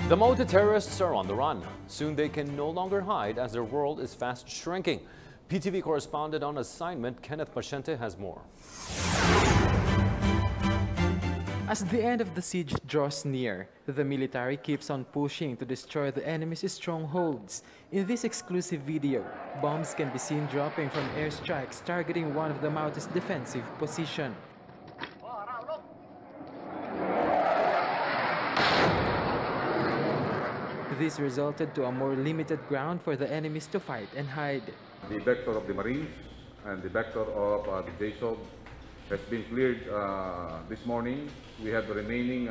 The Maute terrorists are on the run. Soon they can no longer hide as their world is fast shrinking. PTV correspondent on assignment Kenneth Pasyente has more. As the end of the siege draws near, the military keeps on pushing to destroy the enemy's strongholds. In this exclusive video, bombs can be seen dropping from airstrikes targeting one of the Maute's defensive position. This resulted to a more limited ground for the enemies to fight and hide. The vector of the Marines and the vector of the JSOB has been cleared this morning. We have the remaining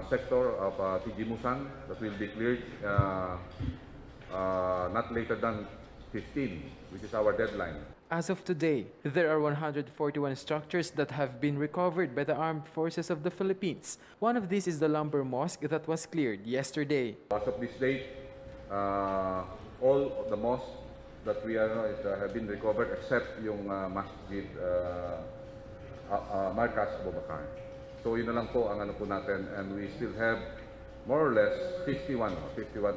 sector of TG Musang that will be cleared not later than 15, which is our deadline. As of today, there are 141 structures that have been recovered by the armed forces of the Philippines. One of these is the lumber mosque that was cleared yesterday. As of this date, all the mosques that we have been recovered except yung Masjid Markas Bobakar. So yun na lang po ang ano po natin, and we still have more or less 51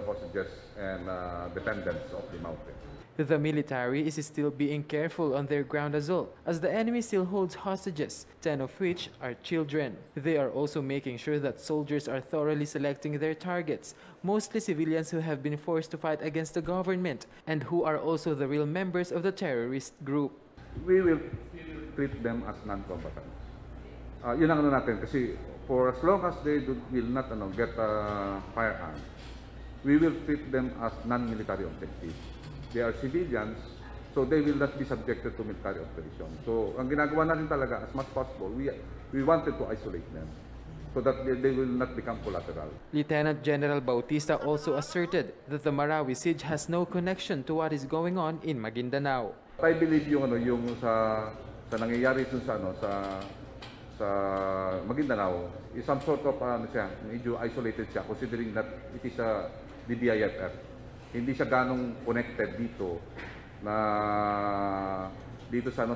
hostages and dependents of the mountain. The military is still being careful on their ground assault, as the enemy still holds hostages, 10 of which are children. They are also making sure that soldiers are thoroughly selecting their targets, mostly civilians who have been forced to fight against the government and who are also the real members of the terrorist group. We will treat them as non-combatants. Yun ang ano natin, kasi for as long as they will not get firearms, we will treat them as non-military objectives. They are civilians, so they will not be subjected to military operation. So, ang ginagawa natin talaga, as much possible, we wanted to isolate them so that they will not become collateral. Lieutenant General Bautista also asserted that the Marawi siege has no connection to what is going on in Maguindanao. I believe yung sa nangyayari dun sa Maguindanao is some sort of medyo isolated siya, considering that it is a DDIFF. Hindi siya ganong connected dito sa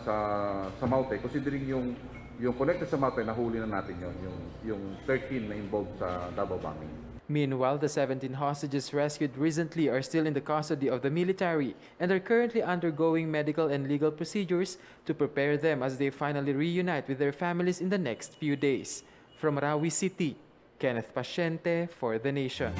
Maute, considering yung connected sa Maute, nahuli na natin yung 13 na involved sa Davao bombing. Meanwhile, the 17 hostages rescued recently are still in the custody of the military and are currently undergoing medical and legal procedures to prepare them as they finally reunite with their families in the next few days. From Marawi City, Kenneth Pasyente for The Nation.